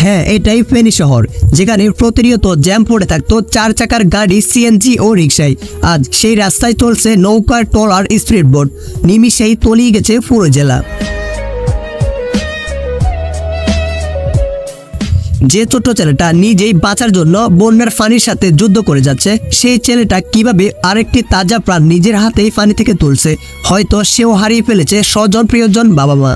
হ্যাঁ, এটাই ফেনী শহর, যেখানে প্রতিনিয়ত জ্যাম পড়ে থাকতো 4 চাকার গাড়ি, সিএনজি ও রিকশায়। আজ সেই রাস্তায় চলছে নৌকা, ট্রলার, স্পিড বোট। নিমিষেই তলিয়ে গেছে পুরো জেলা। যে ছোট ছেলেটা নিজেই বাঁচার জন্য বন্যার পানির সাথে যুদ্ধ করে যাচ্ছে, সেই ছেলেটা কিভাবে আরেকটি তাজা প্রাণ নিজের হাতেই পানি থেকে তুলছে। হয়তো সেও হারিয়ে ফেলেছে স্বজন, প্রিয়জন, বাবা মা।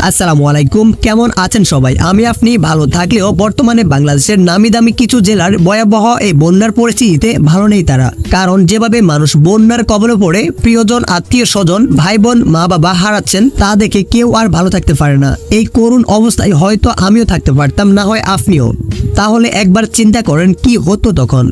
আসসালামু আলাইকুম, কেমন আছেন সবাই? আমি আপনি ভালো থাকলেও বর্তমানে বাংলাদেশের নামি দামি কিছু জেলার ভয়াবহ এই বন্যার পরিস্থিতিতে ভালো নেই তারা। কারণ যেভাবে মানুষ বন্যার কবলে পড়ে প্রিয়জন, আত্মীয় স্বজন, ভাই বোন, মা বাবা হারাচ্ছেন, তা দেখে কেউ আর ভালো থাকতে পারে না। এই করুণ অবস্থায় হয়তো আমিও থাকতে পারতাম, না হয় আপনিও। তাহলে একবার চিন্তা করেন কি হতো তখন।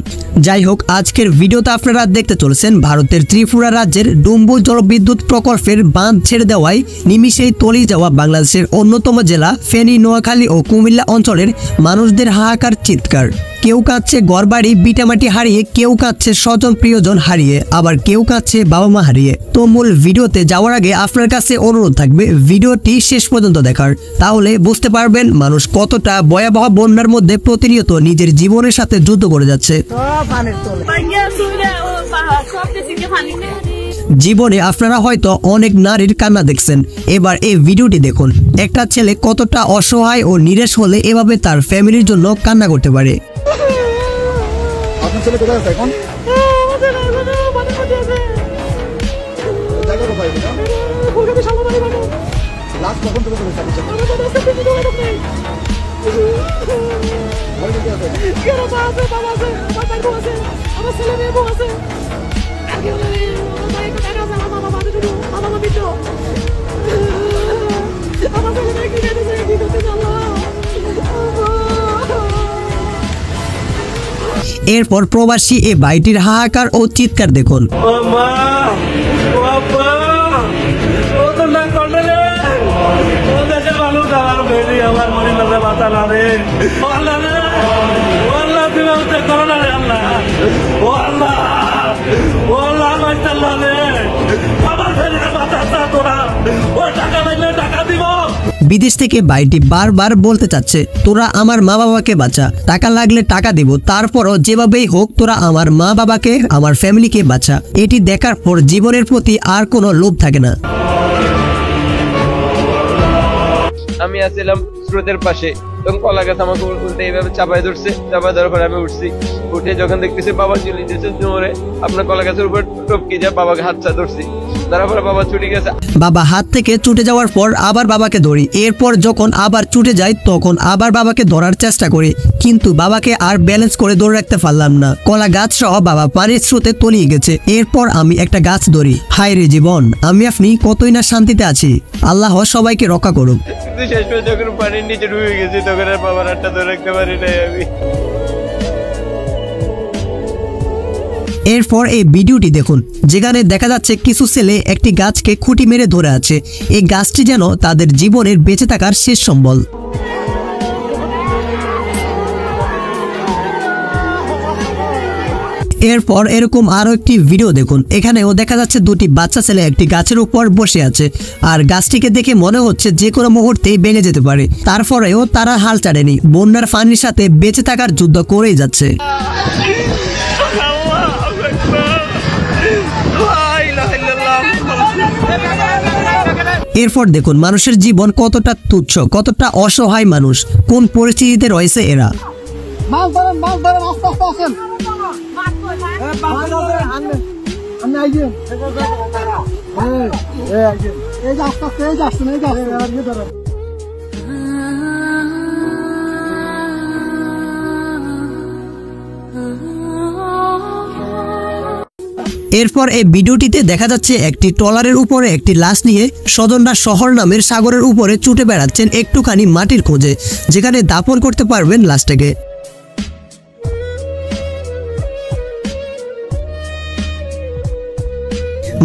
যাই হোক, আজকের ভিডিওতে আপনারা দেখতে চলেছেন ভারতের ত্রিপুরা রাজ্যের ডুম্বু জলবিদ্যুৎ প্রকল্পের বাঁধ ছেড়ে দেওয়ায় নিমিষেই তলিয়ে যাওয়া বাংলাদেশের অন্যতম জেলা ফেনী, নোয়াখালী ও কুমিল্লা অঞ্চলের মানুষদের হাহাকার চিৎকার। কেউ কাঁদছে ঘরবাড়ি ভিটামাটি হারিয়ে, কেউ কাঁদছে স্বজন প্রিয়জন হারিয়ে, আবার কেউ কাঁদছে বাবা মা হারিয়ে। তো মূল ভিডিওতে যাওয়ার আগে আপনার কাছে অনুরোধ থাকবে ভিডিওটি শেষ পর্যন্ত দেখার। তাহলে বুঝতে পারবেন মানুষ কতটা ভয়াবহ বন্যার মধ্যে প্রতিনিয়ত নিজের জীবনের সাথে যুদ্ধ করে যাচ্ছে। জীবনে আপনারা হয়তো অনেক নারীর কান্না দেখছেন, এবার এই ভিডিওটি দেখুন। একটা ছেলে কতটা অসহায় ও নিরাশ হলে এভাবে তার ফ্যামিলির জন্য কান্না করতে পারে। এরপর প্রবাসী এই ভাইটির হাহাকার ও চিৎকার দেখুন। বিদেশ থেকে ভাইটি বারবার বলতে চাচ্ছে, তোরা আমার মা বাবাকে বাঁচা, টাকা লাগলে টাকা দেব, তারপরও যেভাবেই হোক তোরা আমার মা বাবাকে, আমার ফ্যামিলিকে বাঁচা। এটি দেখার পর জীবনের প্রতি আর কোনো লোভ থাকে না। আমি আসছিলাম স্রোতের পাশে, তখন কলা গাছ আমাকে উল্টে এইভাবে চাপায় ধরছে। চাপায় ধরার পরে আমি উঠছি, উঠে যখন দেখতেছি বাবা চলে যেতে জোরে, আপনার কলা গাছের উপর টপকে যায়, বাবাকে হাতটা ধরছি। তারপরে বাবা ছুটে গেছে। বাবা হাত থেকে ছুটে যাওয়ার পর আবার বাবাকে ধরি। এরপর যখন আবার ছুটে যায় তখন আবার বাবাকে ধরার চেষ্টা করি, কিন্তু বাবাকে আর ব্যালেন্স করে ধরে রাখতে পারলাম না। কলা গাছ সহ বাবা পানির স্রোতে তলিয়ে গেছে। এরপর আমি একটা গাছ ধরি। হায় রে জীবন, আমি আপনি কতই না শান্তিতে আছি। আল্লাহ সবাইকে রক্ষা করুক। শেষ পর্যন্ত যখন পানির নিচে ডুবে গেছে তখন আর বাবার হাতটা ধরে রাখতে পারি নাই আমি। এরপর এই ভিডিওটি দেখুন, যেখানে দেখা যাচ্ছে কিছু ছেলে একটি গাছকে খুঁটি মেরে ধরে আছে। এই গাছটি যেন তাদের জীবনের বেঁচে থাকার শেষ সম্বল। এরপর এরকম আরো একটি ভিডিও দেখুন। এখানেও দেখা যাচ্ছে দুটি বাচ্চা ছেলে একটি গাছের উপর বসে আছে, আর গাছটিকে দেখে মনে হচ্ছে যে কোনো মুহূর্তেই ভেঙে যেতে পারে। তারপরেও তারা হাল ছাড়েনি, বন্যার পানির সাথে বেঁচে থাকার যুদ্ধ করেই যাচ্ছে। এরপর দেখুন মানুষের জীবন কতটা তুচ্ছ, কতটা অসহায় মানুষ, কোন পরিস্থিতিতে রয়েছে এরা। এরপর এই ভিডিওটিতে দেখা যাচ্ছে একটি ট্রলারের উপরে একটি লাশ নিয়ে স্বজনরা শহর নামের সাগরের উপরে ছুটে বেড়াচ্ছেন একটুখানি মাটির খোঁজে, যেখানে দাফন করতে পারবেন লাশটাকে।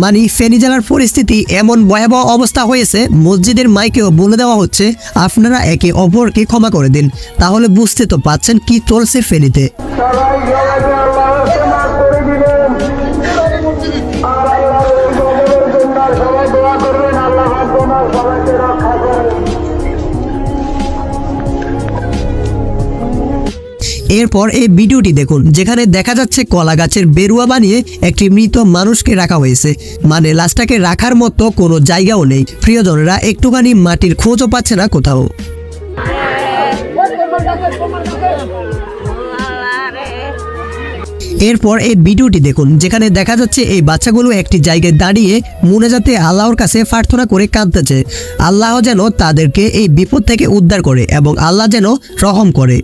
মানে ফেনী জেলার পরিস্থিতি এমন ভয়াবহ অবস্থা হয়েছে, মসজিদের মাইকেও বলে দেওয়া হচ্ছে আপনারা একে অপরকে ক্ষমা করে দিন। তাহলে বুঝতে তো পাচ্ছেন কি চলছে ফেনীতে। সবাই সবাইকে আল্লাহর মাফ করে দিবেন। আর আল্লাহর এই গজবের জন্য সবাই দোয়া করবেন, আল্লাহ তোমার সবাইকে রক্ষা করেন। এরপর এই ভিডিওটি দেখুন, যেখানে দেখা যাচ্ছে কলা গাছের বেরুয়া বানিয়ে একটি মৃত মানুষকে রাখা হয়েছে। মানে লাশটাকে রাখার মতো কোনো জায়গাও নেই। প্রিয়জনেরা, একটুখানি মাটির খোঁজও পাচ্ছে না কোথাও। এরপর এই ভিডিওটি দেখুন, যেখানে দেখা যাচ্ছে এই বাচ্চাগুলো একটি জায়গায় দাঁড়িয়ে মুনাজাতে আল্লাহর কাছে প্রার্থনা করে কাঁদতেছে। আল্লাহ যেন তাদেরকে এই বিপদ থেকে উদ্ধার করে এবং আল্লাহ যেন রহম করে।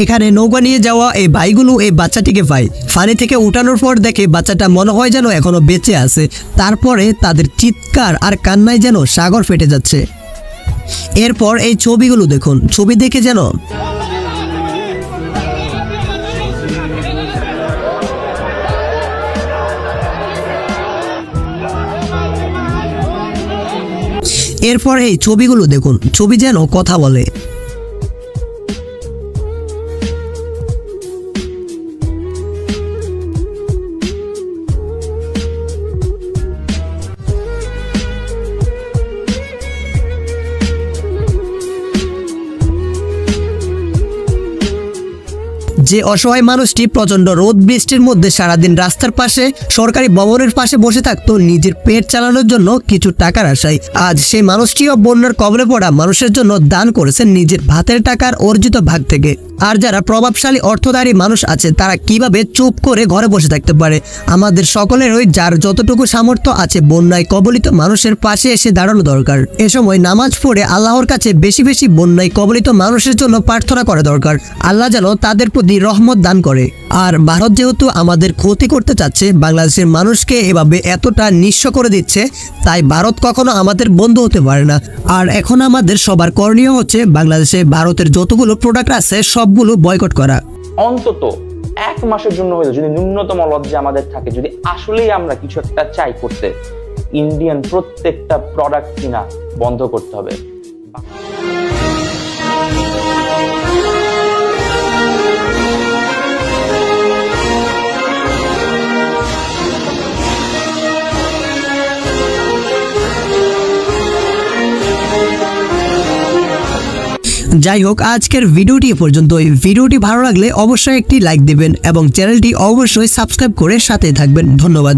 এখানে নৌকা নিয়ে যাওয়া এই ভাইগুলো এই বাচ্চাটিকে পায়। পানি থেকে উঠানোর পর দেখে বাচ্চাটা মনে হয় যেন এখনো বেঁচে আছে। তারপরে তাদের চিৎকার আর কান্নায় যেন সাগর ফেটে যাচ্ছে। এরপর এই ছবিগুলো দেখুন, ছবি দেখে যেন এরপর এই ছবিগুলো দেখুন, ছবি যেন কথা বলে। যে অসহায় মানুষটি প্রচন্ড রোদ বৃষ্টির মধ্যে সারাদিন রাস্তার পাশে সরকারি ভবনের পাশে বসে থাকতো নিজের পেট চালানোর জন্য কিছু টাকার আশায়, আজ সেই মানুষটিও বন্যার কবলে পড়া মানুষের জন্য দান করেছেন নিজের ভাতের টাকার অর্জিত ভাগ থেকে। আর যারা প্রভাবশালী অর্থধারী মানুষ আছে তারা কিভাবে চুপ করে ঘরে বসে থাকতে পারে? আমাদের সকলেরই যার যতটুকু সামর্থ্য আছে বন্যায় কবলিত মানুষের পাশে এসে দাঁড়ানো দরকার। এ সময় নামাজ পড়ে আল্লাহর কাছে বেশি বেশি বন্যায় কবলিত মানুষের জন্য প্রার্থনা করা দরকার। আল্লাহ যেন তাদের প্রতি রহমত দান করে। আর ভারত যেহেতু আমাদের ক্ষতি করতে চাচ্ছে, বাংলাদেশের মানুষকে এভাবে এতটা নিঃস্ব করে দিচ্ছে, তাই ভারত কখনো আমাদের বন্ধু হতে পারে না। আর এখন আমাদের সবার করণীয় হচ্ছে বাংলাদেশে ভারতের যতগুলো প্রোডাক্ট আছে সবগুলো বয়কট করা। অন্তত 1 মাসের জন্য হইলো যদি ন্যূনতম লজ্জা আমাদের থাকে, যদি আসলেই আমরা কিছু একটা চাই করতে, ইন্ডিয়ান প্রত্যেকটা প্রোডাক্ট কিনা বন্ধ করতে হবে। যাই হোক, আজকের ভিডিওটি এ পর্যন্তই। ভিডিওটি ভালো লাগলে অবশ্যই একটি লাইক দিবেন এবং চ্যানেলটি অবশ্যই সাবস্ক্রাইব করে সাথে থাকবেন। ধন্যবাদ।